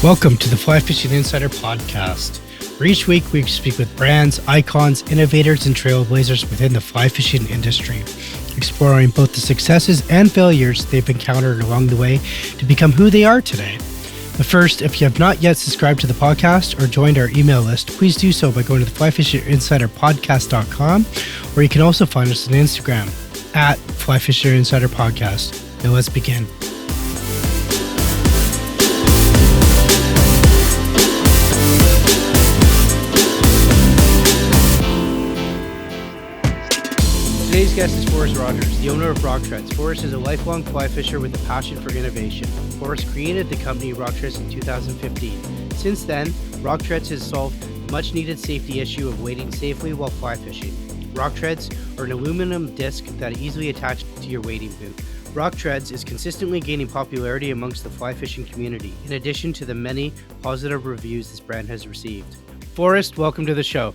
Welcome to the Fly Fishing Insider Podcast, where each week we speak with brands, icons, innovators, and trailblazers within the fly fishing industry, exploring both the successes and failures they've encountered along the way to become who they are today. But first, if you have not yet subscribed to the podcast or joined our email list, please do so by going to the flyfisherinsiderpodcast.com, or you can also find us on Instagram at flyfisherinsiderpodcast. Now let's begin. Today's guest is Forrest Rogers, the owner of Rock Treads. Forrest is a lifelong fly fisher with a passion for innovation. Forrest created the company Rock Treads in 2015. Since then, Rock Treads has solved the much-needed safety issue of wading safely while fly fishing. Rock Treads are an aluminum disc that easily attaches to your wading boot. Rock Treads is consistently gaining popularity amongst the fly fishing community, in addition to the many positive reviews this brand has received. Forrest, welcome to the show.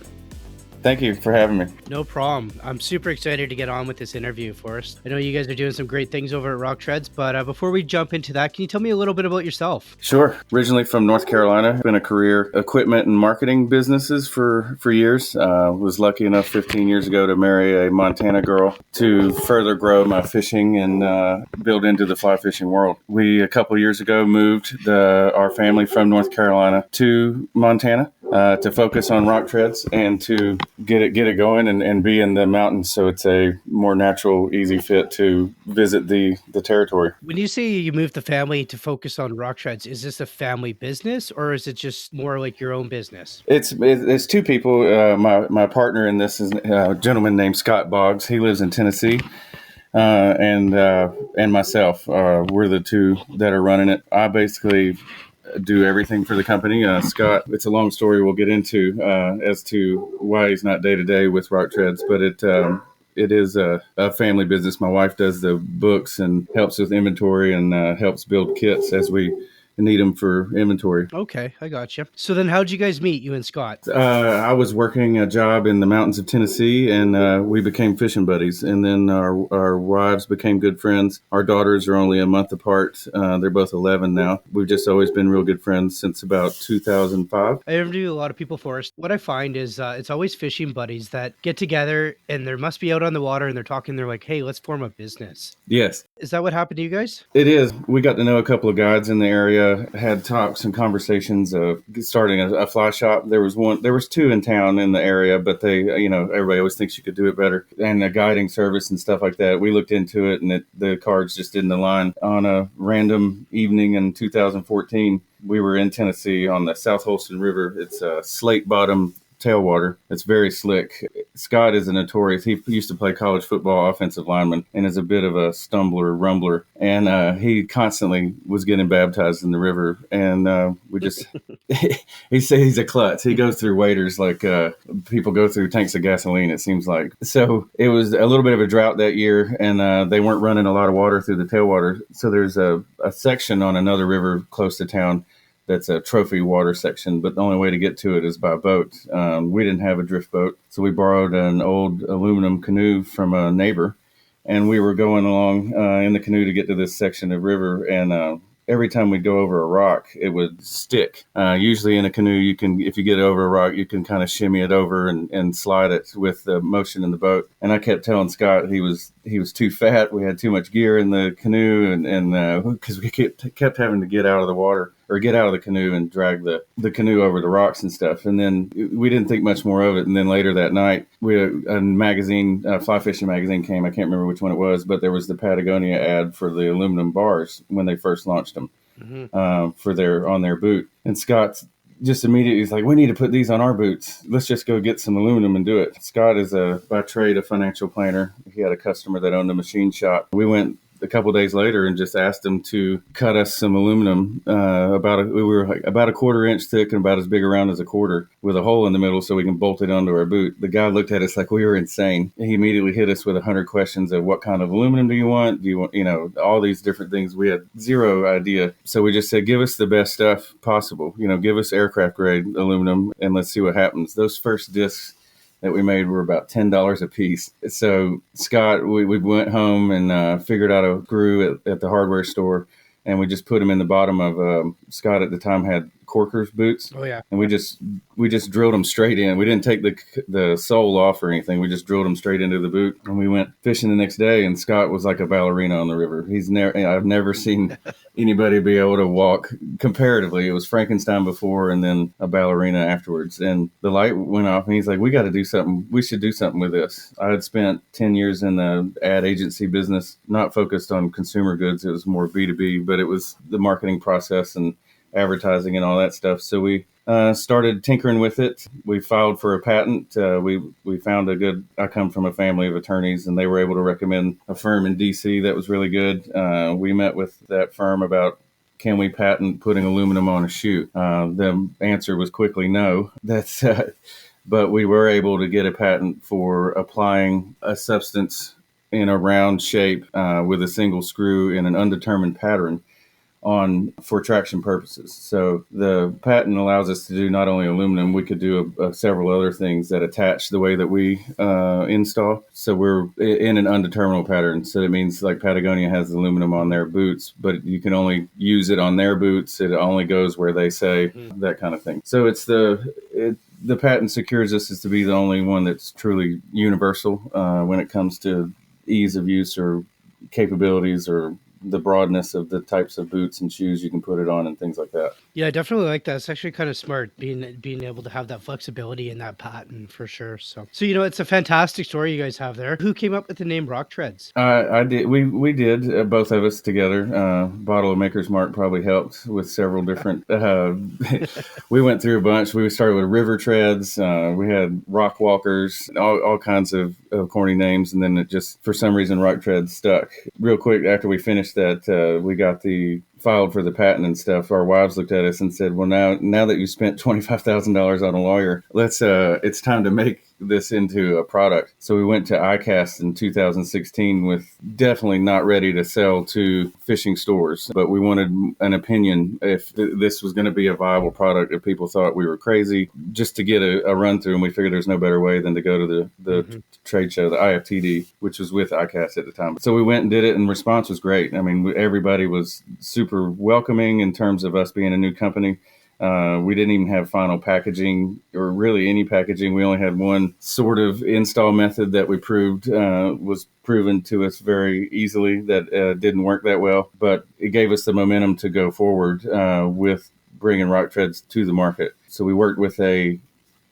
Thank you for having me. No problem. I'm super excited to get on with this interview, Forrest. I know you guys are doing some great things over at Rock Treads, but before we jump into that, can you tell me a little bit about yourself? Sure. Originally from North Carolina, been a career equipment and marketing businesses for years. Was lucky enough 15 years ago to marry a Montana girl to further grow my fishing and build into the fly fishing world. We, a couple years ago, moved our family from North Carolina to Montana to focus on Rock Treads and to get it going and be in the mountains, so it's a more natural, easy fit to visit the territory. When you say you moved the family to focus on Rock Treads, is this a family business or is it just more like your own business? It's two people. My partner in this is a gentleman named Scott Boggs. He lives in Tennessee. And myself, we're the two that are running it. I basically do everything for the company. Scott, it's a long story we'll get into as to why he's not day to day with Rock Treads, but it is a family business. My wife does the books and helps with inventory and helps build kits as we need them for inventory. Okay, I got you. So then how'd you guys meet, you and Scott? I was working a job in the mountains of Tennessee, and we became fishing buddies. And then our wives became good friends. Our daughters are only a month apart. They're both 11 now. We've just always been real good friends since about 2005. I interview a lot of people, Forrest. What I find is it's always fishing buddies that get together and they must be out on the water and they're talking. They're like, hey, let's form a business. Yes. Is that what happened to you guys? It is. We got to know a couple of guides in the area. Had talks and conversations of starting a fly shop. There was two in town in the area, but everybody always thinks you could do it better. And a guiding service and stuff like that. We looked into it, and the cards just didn't align. On a random evening in 2014, we were in Tennessee on the South Holston River. It's a slate bottom tailwater. It's very slick. Scott is a notorious. He used to play college football offensive lineman and is a bit of a stumbler, rumbler. And he constantly was getting baptized in the river. And we just, he says he's a klutz. He goes through waders like people go through tanks of gasoline, it seems like. So it was a little bit of a drought that year, and they weren't running a lot of water through the tailwater. So there's a section on another river close to town that's a trophy water section, but the only way to get to it is by boat. We didn't have a drift boat, so we borrowed an old aluminum canoe from a neighbor, and we were going along in the canoe to get to this section of river, and every time we'd go over a rock, it would stick. Usually in a canoe, if you get over a rock, you can kind of shimmy it over and slide it with the motion in the boat. And I kept telling Scott he was too fat. We had too much gear in the canoe, and because we kept having to get out of the water or get out of the canoe and drag the canoe over the rocks and stuff. And then we didn't think much more of it. And then later that night, a magazine, fly fishing magazine came. I can't remember which one it was, but there was the Patagonia ad for the aluminum bars when they first launched them on their boot. And Scott just immediately he's like, we need to put these on our boots. Let's just go get some aluminum and do it. Scott is by trade a financial planner. He had a customer that owned a machine shop. We went a couple of days later and just asked him to cut us some aluminum. We were about a quarter inch thick and about as big around as a quarter with a hole in the middle so we can bolt it onto our boot. The guy looked at us like we were insane. He immediately hit us with 100 questions of what kind of aluminum do you want? Do you want, all these different things. We had zero idea. So we just said, give us the best stuff possible. Give us aircraft grade aluminum and let's see what happens. Those first discs that we made were about $10 a piece. So Scott, we went home and figured out a screw at the hardware store, and we just put them in the bottom of Scott at the time had corkers boots. Oh, yeah. And we just drilled them straight in. We didn't take the sole off or anything. We just drilled them straight into the boot. And we went fishing the next day, and Scott was like a ballerina on the river. I've never seen anybody be able to walk comparatively. It was Frankenstein before and then a ballerina afterwards. And the light went off, and he's like, we got to do something. We should do something with this. I had spent 10 years in the ad agency business, not focused on consumer goods. It was more B2B, but it was the marketing process and advertising and all that stuff. So we started tinkering with it. We filed for a patent. We found I come from a family of attorneys, and they were able to recommend a firm in DC that was really good. We met with that firm about, can we patent putting aluminum on a shoe? The answer was quickly no. But we were able to get a patent for applying a substance in a round shape with a single screw in an undetermined pattern for traction purposes. So the patent allows us to do not only aluminum, we could do several other things that attach the way that we install. So we're in an undeterminable pattern. So that means like Patagonia has aluminum on their boots, but you can only use it on their boots. It only goes where they say, that kind of thing. So the patent secures us as to be the only one that's truly universal when it comes to ease of use or capabilities or the broadness of the types of boots and shoes you can put it on and things like that. Yeah, I definitely like that. It's actually kind of smart being able to have that flexibility in that patent for sure. So it's a fantastic story you guys have there. Who came up with the name Rock Treads? I did. We did, both of us together. Bottle of Maker's Mark probably helped with several different. We went through a bunch. We started with River Treads. We had Rock Walkers, all kinds of corny names, and then it just for some reason Rock Treads stuck. Real quick after we finished that, we got filed for the patent and stuff. Our wives looked at us and said, well, now that you spent $25,000 on a lawyer, it's time to make this into a product. So we went to ICAST in 2016 with definitely not ready to sell to fishing stores, but we wanted an opinion if this was going to be a viable product, if people thought we were crazy, just to get a run through. And we figured there's no better way than to go to the trade show, the IFTD, which was with ICAST at the time. So we went and did it, and response was great. I mean, everybody was super welcoming in terms of us being a new company. We didn't even have final packaging or really any packaging. We only had one sort of install method that we proved was proven to us very easily that didn't work that well, but it gave us the momentum to go forward with bringing Rock Treads to the market. So we worked with a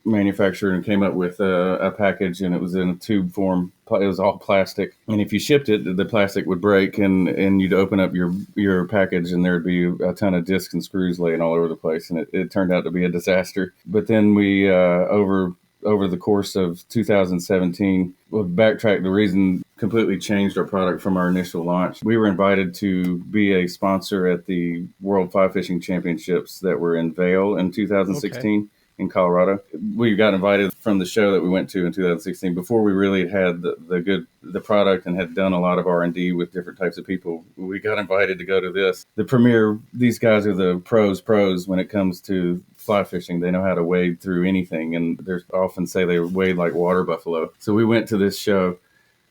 manufacturer and came up with a package, and it was in a tube form. It was all plastic, and if you shipped it, the plastic would break, and you'd open up your package, and there'd be a ton of discs and screws laying all over the place, and it turned out to be a disaster. But then we over the course of 2017, we'll backtrack. The reason completely changed our product from our initial launch. We were invited to be a sponsor at the World Fly Fishing Championships that were in Vail in 2016. Okay. In Colorado. We got invited from the show that we went to in 2016 before we really had the product and had done a lot of R&D with different types of people. We got invited to go to the premiere. These guys are the pros when it comes to fly fishing. They know how to wade through anything, and they often say they wade like water buffalo. So we went to this show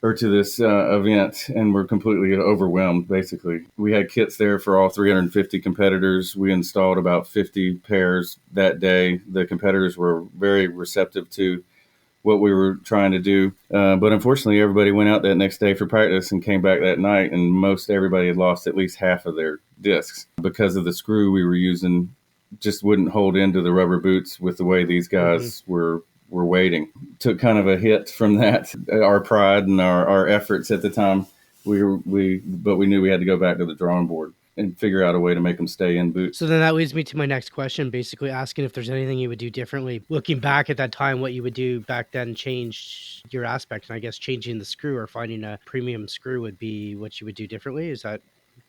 or to this event, and we're completely overwhelmed, basically. We had kits there for all 350 competitors. We installed about 50 pairs that day. The competitors were very receptive to what we were trying to do. But unfortunately, everybody went out that next day for practice and came back that night, and most everybody had lost at least half of their discs because of the screw we were using just wouldn't hold into the rubber boots with the way these guys were waiting. Took kind of a hit from that, our pride and our efforts at the time. But we knew we had to go back to the drawing board and figure out a way to make them stay in boots. So then that leads me to my next question, basically asking if there's anything you would do differently. Looking back at that time, what you would do back then changed your aspect. And I guess changing the screw or finding a premium screw would be what you would do differently. Is that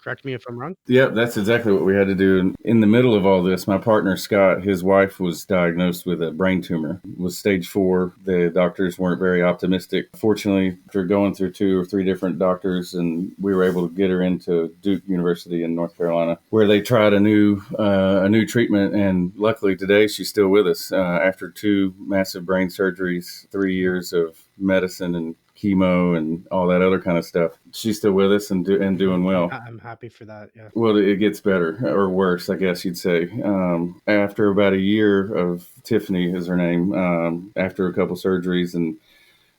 correct me if I'm wrong? Yeah, that's exactly what we had to do. In the middle of all this, my partner, Scott, his wife was diagnosed with a brain tumor. It was stage 4. The doctors weren't very optimistic. Fortunately, after going through 2 or 3 different doctors, and we were able to get her into Duke University in North Carolina, where they tried a new treatment. And luckily today, she's still with us after 2 massive brain surgeries, 3 years of medicine and chemo and all that other kind of stuff. She's still with us and doing well. I'm happy for that. Yeah. Well, it gets better or worse, I guess you'd say. After about a year of Tiffany is her name, after a couple surgeries and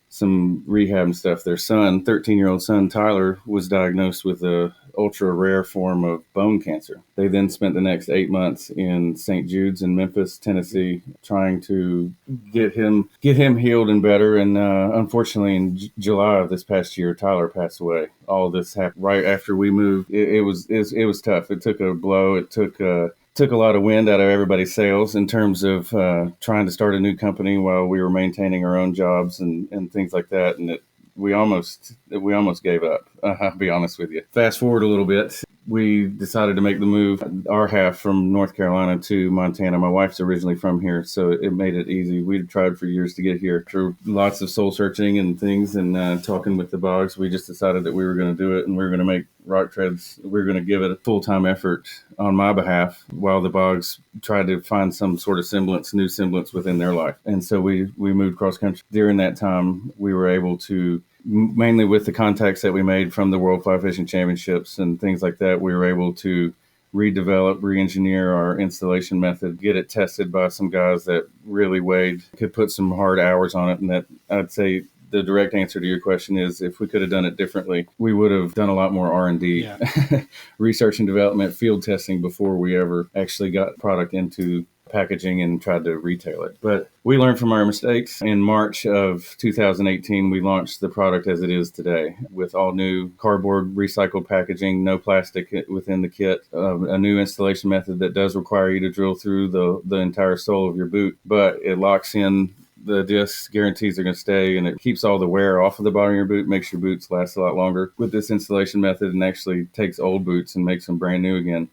some rehab and stuff, their son, 13-year-old son, Tyler, was diagnosed with a ultra rare form of bone cancer. They then spent the next 8 months in St. Jude's in Memphis, Tennessee, trying to get him healed and better. And unfortunately, in July of this past year, Tyler passed away. All of this happened right after we moved. It was tough. It took a blow. It took a lot of wind out of everybody's sails in terms of trying to start a new company while we were maintaining our own jobs and things like that. And we almost gave up. I'll be honest with you. Fast forward a little bit. We decided to make the move, our half from North Carolina to Montana. My wife's originally from here, so it made it easy. We'd tried for years to get here. Through lots of soul searching and things and talking with the Boggs, we just decided that we were going to do it and we were going to make Rock Treads. We were going to give it a full-time effort on my behalf while the Boggs tried to find some sort of new semblance within their life. And so we moved cross-country. During that time, we were able to, mainly with the contacts that we made from the World Fly Fishing Championships and things like that, we were able to re-engineer our installation method, get it tested by some guys that really could put some hard hours on it. And that, I'd say, the direct answer to your question is, if we could have done it differently, we would have done a lot more R&D, research and development, field testing before we ever actually got product into packaging and tried to retail it. But we learned from our mistakes. In March of 2018, we launched the product as it is today with all new cardboard recycled packaging, no plastic within the kit, a new installation method that does require you to drill through the entire sole of your boot, but it locks in the discs, guarantees they're going to stay, and it keeps all the wear off of the bottom of your boot, makes your boots last a lot longer with this installation method, and actually takes old boots and makes them brand new again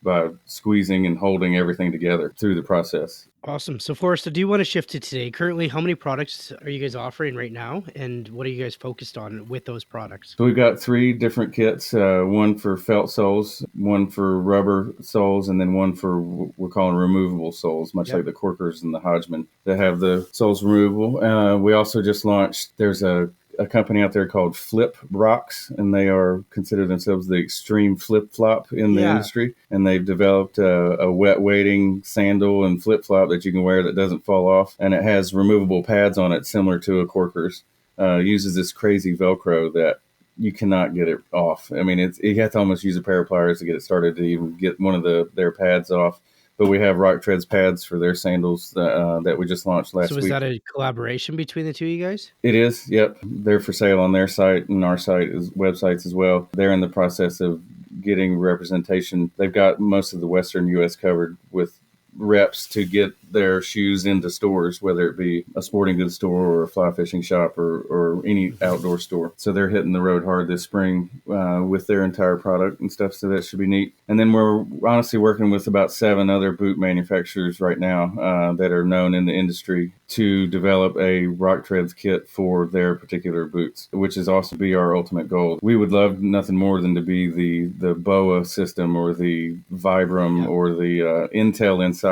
by squeezing and holding everything together through the process. Awesome. So, Forrest, do you want to shift to today? Currently, how many products are you guys offering right now, and what are you guys focused on with those products? So we've got 3 different kits, one for felt soles, one for rubber soles, and then one for we're calling removable soles, much like the Corkers and the Hodgman that have the soles removable. We also just launched, there's a company out there called Flip Rocks, and they are consider themselves the extreme flip-flop in the industry. And they've developed a wet weighting sandal and flip-flop that you can wear that doesn't fall off. And it has removable pads on it, similar to a Corker's. Uses this crazy Velcro that you cannot get it off. I mean, you have to almost use a pair of pliers to get it started to even get one of their pads off. But we have Rock Treads pads for their sandals that we just launched last week. So is that a collaboration between the two of you guys? It is, yep. They're for sale on their site and our websites as well. They're in the process of getting representation. They've got most of the Western U.S. covered with reps to get their shoes into stores, whether it be a sporting goods store or a fly fishing shop or any outdoor store. So they're hitting the road hard this spring with their entire product and stuff. So that should be neat. And then we're honestly working with about 7 other boot manufacturers right now that are known in the industry to develop a Rock Treads kit for their particular boots, which is also be our ultimate goal. We would love nothing more than to be the BOA system or the Vibram or the Intel inside,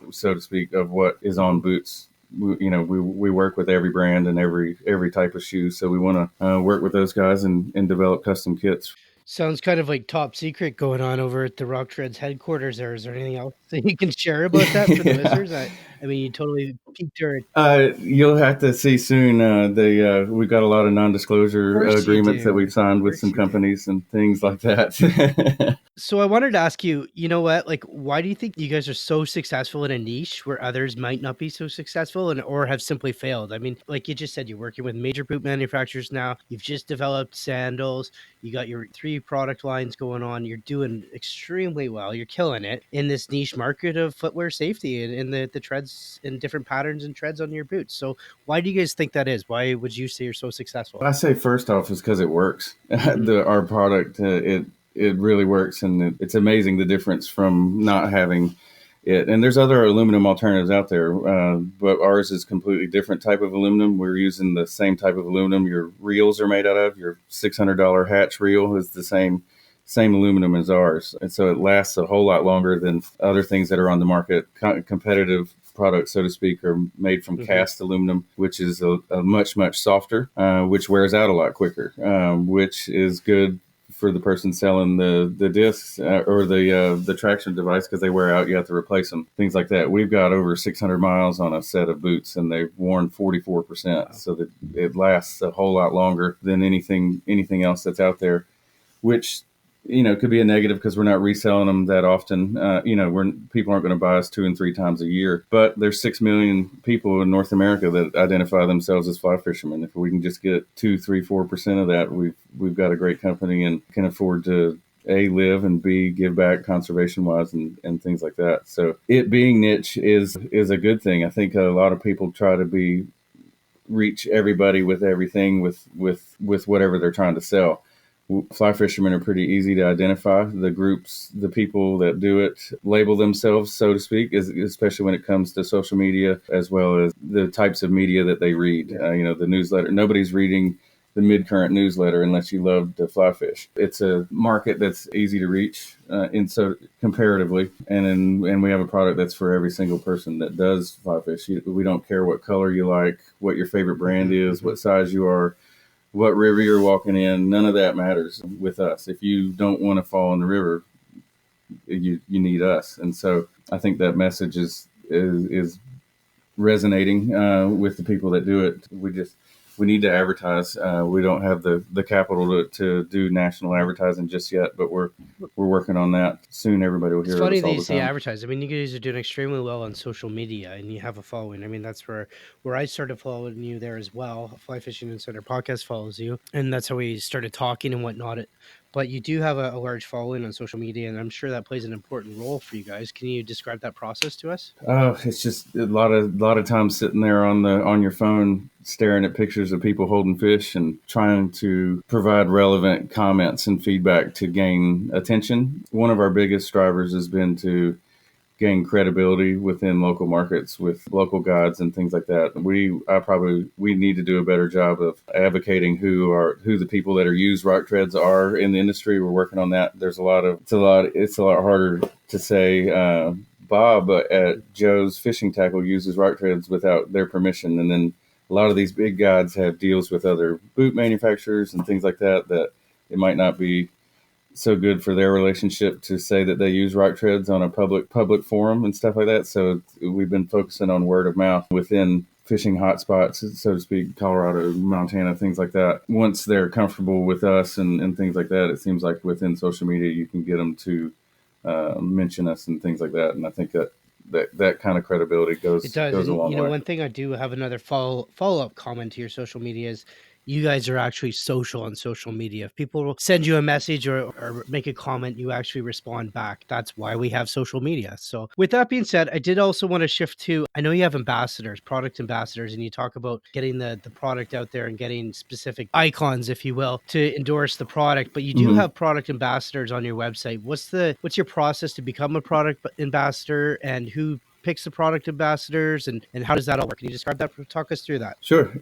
so to speak, of what is on boots. We work with every brand and every type of shoe, so we want to work with those guys and develop custom kits. Sounds kind of like top secret going on over at the Rock Treads headquarters there. Is there anything else that you can share about that for the listeners? I mean, you totally piqued our... You'll have to see soon. We've got a lot of non-disclosure agreements that we've signed with some companies and things like that. So I wanted to ask you, you know what, like, why do you think you guys are so successful in a niche where others might not be so successful or have simply failed? I mean, like you just said, you're working with major boot manufacturers now. You've just developed sandals. You got your 3 product lines going on. You're doing extremely well. You're killing it in this niche market of footwear safety and the treads and different patterns and treads on your boots. So why do you guys think that is? Why would you say you're so successful? I say first off is because it works. Our product, it really works, and it's amazing the difference from not having it. And there's other aluminum alternatives out there, but ours is completely different type of aluminum. We're using the same type of aluminum your reels are made out of. Your $600 Hatch reel is the same aluminum as ours, and so it lasts a whole lot longer than other things that are on the market, competitive products, so to speak, are made from Mm-hmm. cast aluminum, which is a much, much softer, which wears out a lot quicker, which is good for the person selling the discs or the traction device, because they wear out. You have to replace them, things like that. We've got over 600 miles on a set of boots, and they've worn 44%, so that it lasts a whole lot longer than anything else that's out there, which could be a negative because we're not reselling them that often. People aren't going to buy us 2 and 3 times a year, but there's 6 million people in North America that identify themselves as fly fishermen. If we can just get 2, 3, 4% of that, we've got a great company and can afford to A, live, and B, give back conservation wise and things like that. So it being niche is a good thing. I think a lot of people try to reach everybody with everything with whatever they're trying to sell. Fly fishermen are pretty easy to identify. The groups, the people that do it, label themselves, so to speak, especially when it comes to social media, as well as the types of media that they read. The newsletter. Nobody's reading the mid-current newsletter unless you love to fly fish. It's a market that's easy to reach, so comparatively, and we have a product that's for every single person that does fly fish. We don't care what color you like, what your favorite brand is, what size you are, what river you're walking in. None of that matters with us. If you don't want to fall in the river, you need us. And so I think that message is resonating with the people that do it. We need to advertise. We don't have the capital to do national advertising just yet, but we're working on that. Soon everybody will hear It's funny us that all you the say time. advertise. I mean, you guys are doing extremely well on social media, and you have a following. I mean, that's where I started following you there as well. Fly Fishing Insider Podcast follows you, and that's how we started talking and whatnot. But you do have a large following on social media, and I'm sure that plays an important role for you guys. Can you describe that process to us? It's just a lot of time sitting there on your phone, staring at pictures of people holding fish and trying to provide relevant comments and feedback to gain attention. One of our biggest drivers has been to gain credibility within local markets with local guides and things like that. We need to do a better job of advocating who the people that are used rock treads are in the industry. We're working on that. It's a lot harder to say Bob at Joe's Fishing Tackle uses rock treads without their permission, and then a lot of these big guides have deals with other boot manufacturers and things like that it might not be so good for their relationship to say that they use rock treads on a public forum and stuff like that. So we've been focusing on word of mouth within fishing hotspots, so to speak, Colorado, Montana, things like that. Once they're comfortable with us and things like that, it seems like within social media you can get them to mention us and things like that. And I think that kind of credibility goes It does. a And long way. one thing I do have another follow-up comment to your social media is you guys are actually social on social media. If people will send you a message or make a comment, you actually respond back. That's why we have social media. So with that being said, I did also want to shift to, I know you have ambassadors, product ambassadors, and you talk about getting the product out there and getting specific icons, if you will, to endorse the product, but you do have product ambassadors on your website. What's your process to become a product ambassador, and who picks the product ambassadors, and how does that all work? Can you describe that? Talk us through that. Sure.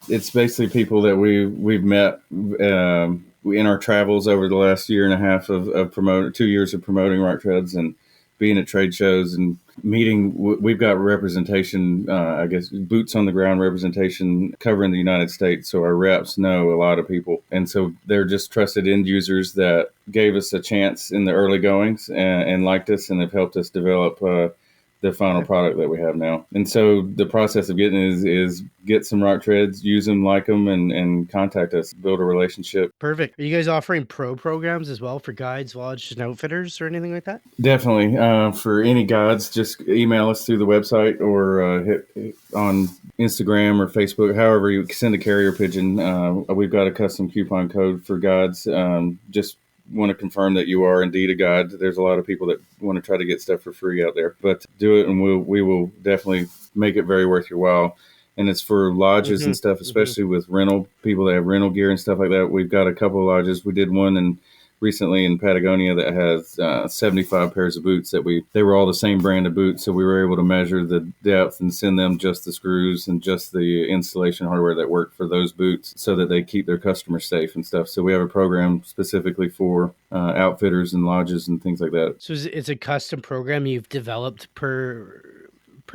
It's basically people that we've met in our travels over the last year and a half of 2 years of promoting rock treads and being at trade shows and meeting. We've got representation, I guess, boots on the ground representation covering the United States. So our reps know a lot of people. And so they're just trusted end users that gave us a chance in the early goings and liked us and have helped us develop the final product that we have now. And so the process of getting is get some rock treads, use them, like them, and contact us, build a relationship. Perfect. Are you guys offering pro programs as well for guides, lodges, and outfitters or anything like that? Definitely. For any guides, just email us through the website or hit on Instagram or Facebook, however you send a carrier pigeon. We've got a custom coupon code for guides. Just want to confirm that you are indeed a guide. There's a lot of people that want to try to get stuff for free out there, but do it and we will definitely make it very worth your while. And it's for lodges and stuff, especially with rental people that have rental gear and stuff like that. We've got a couple of lodges. We did one recently in Patagonia that has 75 pairs of boots they were all the same brand of boots. So we were able to measure the depth and send them just the screws and just the installation hardware that worked for those boots so that they keep their customers safe and stuff. So we have a program specifically for outfitters and lodges and things like that. So it's a custom program you've developed per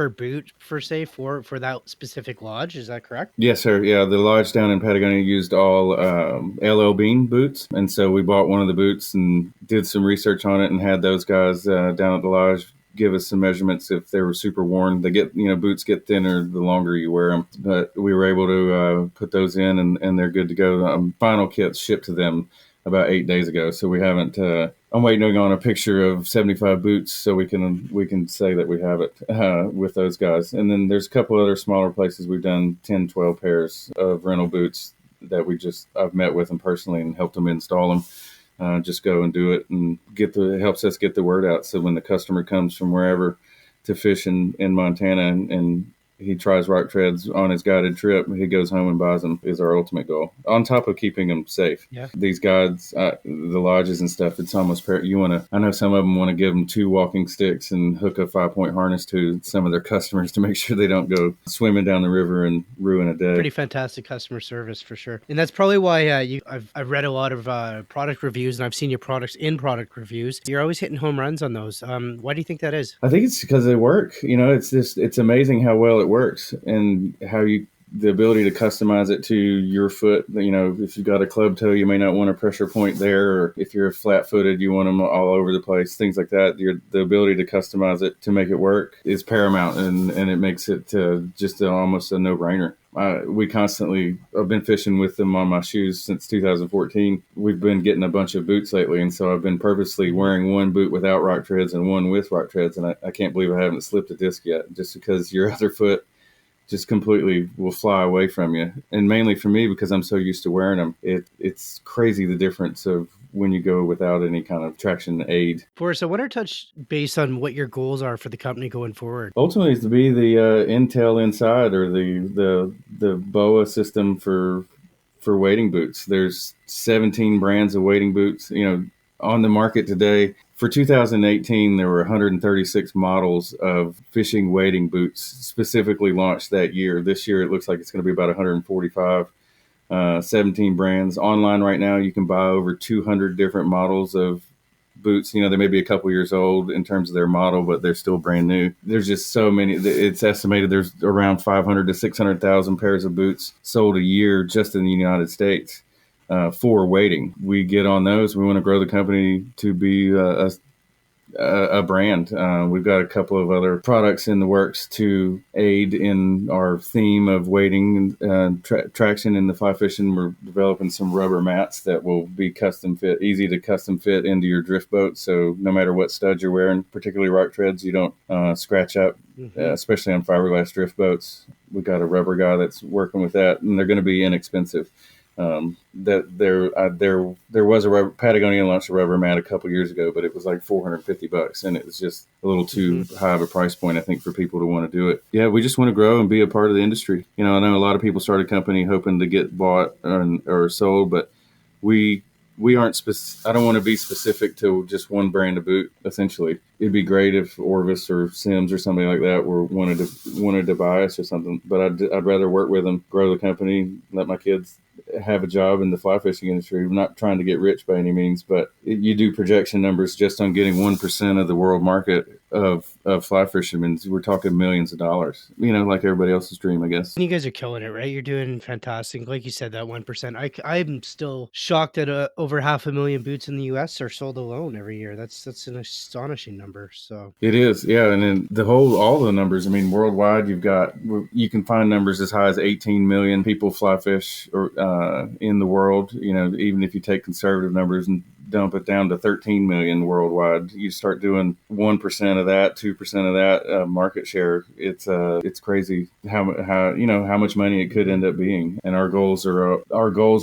per boot per se for that specific lodge. Is that correct? Yes, sir. Yeah, the lodge down in Patagonia used all LL Bean boots, and so we bought one of the boots and did some research on it, and had those guys down at the lodge give us some measurements if they were super worn. They get, boots get thinner the longer you wear them, but we were able to put those in, and they're good to go. Final kits shipped to them about 8 days ago, so we haven't. I'm waiting on a picture of 75 boots so we can say that we have it with those guys. And then there's a couple other smaller places we've done 10, 12 pairs of rental boots that I've met with them personally and helped them install them. Just go and do it, and it helps us get the word out. So when the customer comes from wherever to fish in Montana, and he tries Rock Treads on his guided trip, he goes home and buys them, is our ultimate goal. On top of keeping them safe. Yeah. These guides, the lodges and stuff, it's almost I know some of them want to give them 2 walking sticks and hook a 5-point harness to some of their customers to make sure they don't go swimming down the river and ruin a day. Pretty fantastic customer service for sure. And that's probably why I've read a lot of product reviews, and I've seen your products in product reviews. You're always hitting home runs on those. Why do you think that is? I think it's because they work. It's amazing how well it works, and the ability to customize it to your foot. If you've got a club toe, you may not want a pressure point there, or if you're flat footed, you want them all over the place, things like that. The ability to customize it to make it work is paramount, and it makes it just almost a no brainer. I've been fishing with them on my shoes since 2014. We've been getting a bunch of boots lately, and so I've been purposely wearing one boot without Rock Treads and one with Rock Treads, and I can't believe I haven't slipped a disc yet, just because your other foot just completely will fly away from you. And mainly for me, because I'm so used to wearing them, it's crazy the difference of when you go without any kind of traction aid. Forrest, I want to touch base on what your goals are for the company going forward. Ultimately, is to be the Intel inside, or the BOA system for wading boots. There's 17 brands of wading boots, on the market today. For 2018, there were 136 models of fishing wading boots specifically launched that year. This year, it looks like it's going to be about 145. 17 brands. Online right now, you can buy over 200 different models of boots. They may be a couple years old in terms of their model, but they're still brand new. There's just so many. It's estimated there's around 500 to 600,000 pairs of boots sold a year just in the United States for wading. We get on those. We want to grow the company to be a brand. We've got a couple of other products in the works to aid in our theme of wading and traction in the fly fishing. We're developing some rubber mats that will be custom fit, easy to custom fit into your drift boat. So no matter what studs you're wearing, particularly Rock Treads, you don't scratch up, especially on fiberglass drift boats. We've got a rubber guy that's working with that, and they're going to be inexpensive. There was Patagonia launched a rubber mat a couple years ago, but it was like $450, and it was just a little too high of a price point, I think, for people to want to do it. Yeah, we just want to grow and be a part of the industry. I know a lot of people start a company hoping to get bought or sold, but we aren't I don't want to be specific to just one brand of boot. Essentially, it'd be great if Orvis or Sims or somebody like that wanted to buy us or something. But I'd rather work with them, grow the company, let my kids have a job in the fly fishing industry. I'm not trying to get rich by any means, but you do projection numbers just on getting 1% of the world market of fly fishermen. We're talking millions of dollars, like everybody else's dream, I guess. You guys are killing it, right? You're doing fantastic. Like you said, that 1%. I'm still shocked that over 500,000 boots in the US are sold alone every year. That's an astonishing number. So it is, yeah. And then all the numbers, worldwide, you can find numbers as high as 18 million people fly fish in the world. Even if you take conservative numbers and dump it down to 13 million worldwide, you start doing 1% of that, 2% of that market share. It's crazy how much money it could end up being. And our goals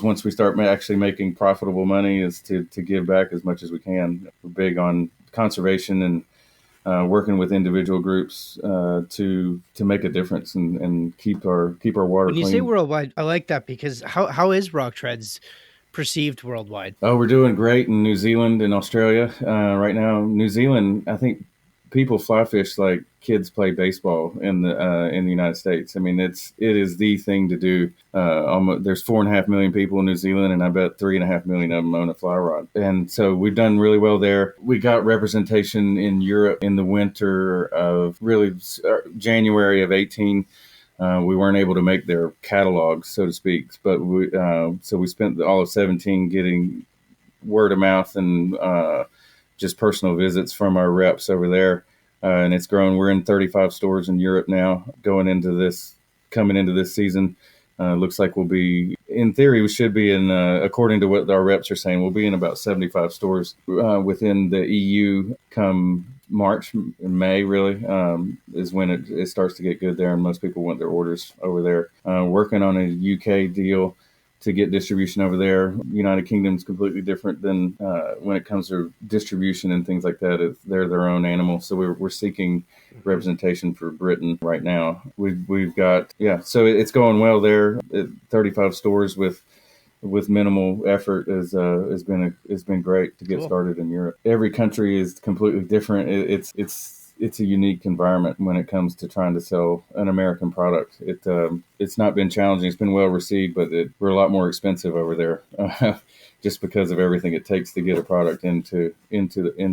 once we start actually making profitable money is to give back as much as we can. We're big on conservation and working with individual groups to make a difference and keep our water clean. When you say worldwide, I like that, because how is Rock Treads perceived worldwide? Oh, we're doing great in New Zealand and Australia right now. New Zealand, I think people fly fish like kids play baseball in the United States. I mean, it is the thing to do. There's 4.5 million people in New Zealand, and I bet 3.5 million of them own a fly rod. And so we've done really well there. We got representation in Europe in the winter of really January of 18. We weren't able to make their catalogs, so to speak, but so we spent all of 17 getting word of mouth and just personal visits from our reps over there. And it's grown. We're in 35 stores in Europe now, coming into this season. Looks like we'll be, in theory, we should be in, according to what our reps are saying, we'll be in about 75 stores within the EU come March and May, really, is when it starts to get good there, and most people want their orders over there. Working on a UK deal to get distribution over there. United Kingdom's completely different than when it comes to distribution and things like that. They're their own animal, so we're seeking representation for Britain right now. We've got so it's going well there. 35 stores with minimal effort has been great to get started in Europe. Every country is completely different. It's a unique environment when it comes to trying to sell an American product. It's not been challenging. It's been well received, but we're a lot more expensive over there, just because of everything it takes to get a product into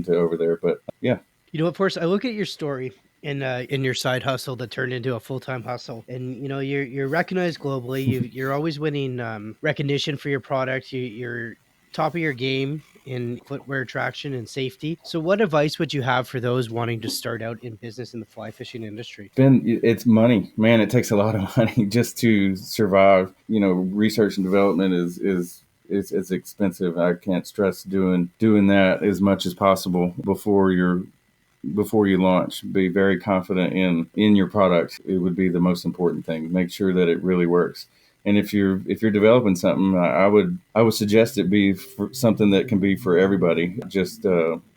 over there. But yeah, you know what, Forrest? I look at your story in your side hustle that turned into a full-time hustle, and you're recognized globally. You're always winning recognition for your product. You're top of your game in footwear traction and safety. So what advice would you have for those wanting to start out in business in the fly fishing industry? It's money, man. It takes a lot of money just to survive. Research and development is it's expensive. I can't stress doing that as much as possible before you launch. Be very confident in your product. It would be the most important thing. Make sure that it really works. And if you're developing something, I would suggest it be for something that can be for everybody. Just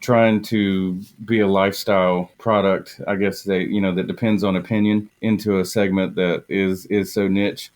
trying to be a lifestyle product, I guess that depends on opinion into a segment that is so niche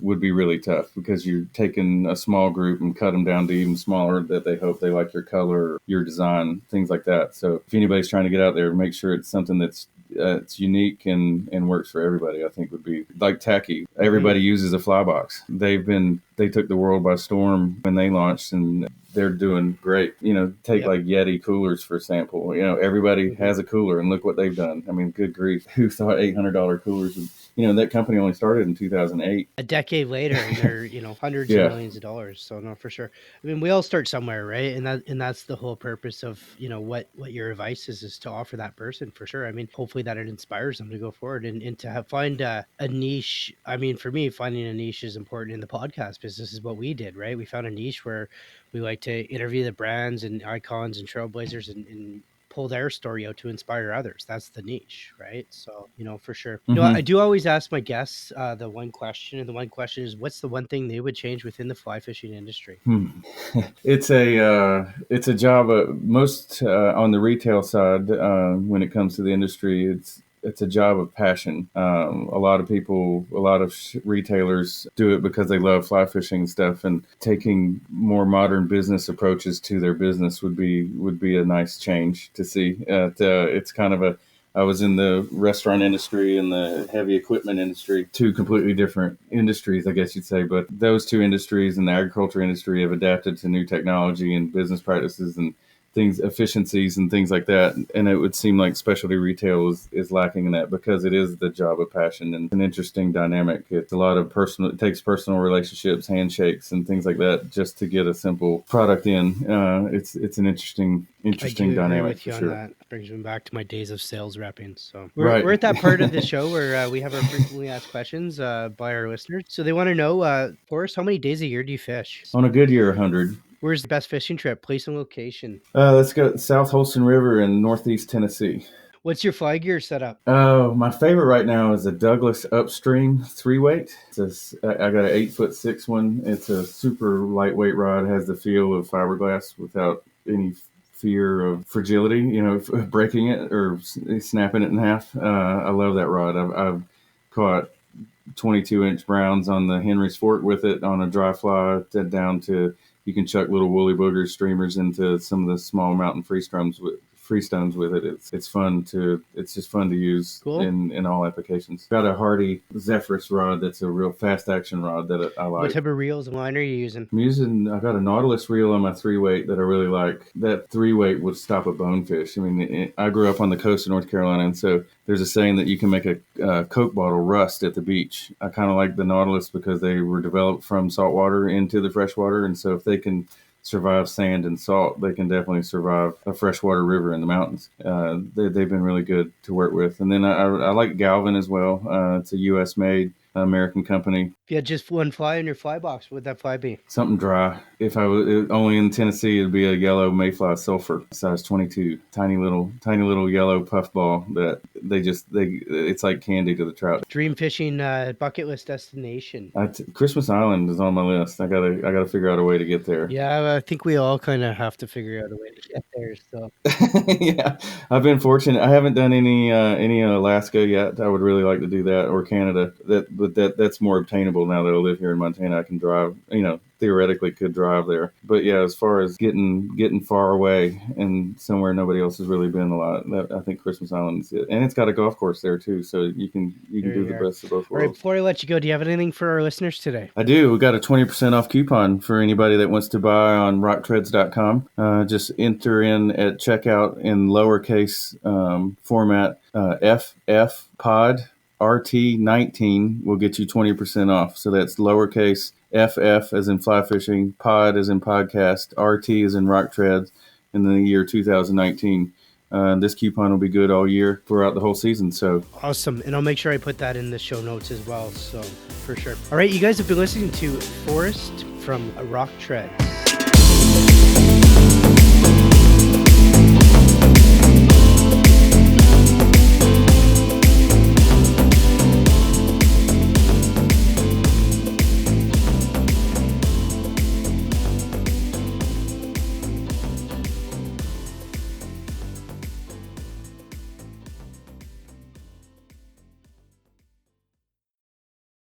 would be really tough, because you're taking a small group and cut them down to even smaller that they hope they like your color, your design, things like that. So if anybody's trying to get out there, make sure it's something that's it's unique and works for everybody. I think would be like tacky. Everybody uses a fly box. They took the world by storm when they launched, and they're doing great. Take like Yeti coolers for sample. Everybody has a cooler, and look what they've done. I mean, good grief. Who thought $800 coolers would, that company only started in 2008. A decade later, and they're, hundreds of millions of dollars. So no, for sure. I mean, we all start somewhere, right? And that's the whole purpose of, what your advice is to offer that person, for sure. I mean, hopefully that it inspires them to go forward and to find a niche. I mean, for me, finding a niche is important in the podcast business. Is what we did, right? We found a niche where we like to interview the brands and icons and trailblazers and pull their story out to inspire others. That's the niche, right? So, for sure. I do always ask my guests the one question, and the one question is, what's the one thing they would change within the fly fishing industry? It's a job most on the retail side. When it comes to the industry, it's a job of passion. A lot of retailers do it because they love fly fishing stuff, and taking more modern business approaches to their business would be a nice change to see. It's kind of I was in the restaurant industry and the heavy equipment industry, two completely different industries, I guess you'd say. But those two industries and the agriculture industry have adapted to new technology and business practices and efficiencies and things like that. And it would seem like specialty retail is lacking in that, because it is the job of passion and an interesting dynamic. It's a lot of it takes personal relationships, handshakes, and things like that just to get a simple product in. It's an interesting dynamic. With you on that. Brings me back to my days of sales repping. So we're at that part of the show where we have our frequently asked questions by our listeners. So they want to know, Forrest, how many days a year do you fish? On a good year, 100. Where's the best fishing trip? Place and location. Let's go South Holston River in Northeast Tennessee. What's your fly gear setup? My favorite right now is a Douglas Upstream 3-weight. I got an 8'6" one. It's a super lightweight rod. It has the feel of fiberglass without any fear of fragility, breaking it or snapping it in half. I love that rod. I've caught 22-inch browns on the Henry's Fork with it on a dry fly, down to, you can chuck little woolly booger streamers into some of the small mountain free freestones with it. It's fun to it's just fun to use Cool. in all applications. Got a Hardy Zephyrus rod that's a real fast action rod that I like. What type of reels and line are you using? I got a Nautilus reel on my 3-weight that I really like. That 3-weight would stop a bonefish. I mean, I grew up on the coast of North Carolina, and so there's a saying that you can make a Coke bottle rust at the beach. I kind of like the Nautilus because they were developed from saltwater into the freshwater, and so if they can survive sand and salt, they can definitely survive a freshwater river in the mountains. They've been really good to work with. And then I like Galvin as well. It's a U.S. made American company. If you had just one fly in your fly box, what would that fly be? Something dry. If I was only in Tennessee, it'd be a yellow mayfly sulfur, size 22, tiny little yellow puffball that it's like candy to the trout. Dream fishing bucket list destination. Christmas Island is on my list. I gotta figure out a way to get there. Yeah, I think we all kind of have to figure out a way to get there. So yeah, I've been fortunate. I haven't done any Alaska yet. I would really like to do that, or Canada. That's more obtainable now that I live here in Montana. I can drive. Theoretically could drive there. But yeah, as far as getting far away and somewhere nobody else has really been a lot, I think Christmas Island is it. And it's got a golf course there too, so you can do the best of both worlds. All right, before I let you go, do you have anything for our listeners today? I do. We got a 20% off coupon for anybody that wants to buy on rocktreads.com. Just enter in at checkout in lowercase format FF pod RT19 will get you 20% off. So that's lowercase FF as in fly fishing, pod as in podcast, RT as in rock treads in the year 2019. This coupon will be good all year throughout the whole season. So awesome. And I'll make sure I put that in the show notes as well. So for sure. All right, you guys have been listening to Forrest from Rock Treads.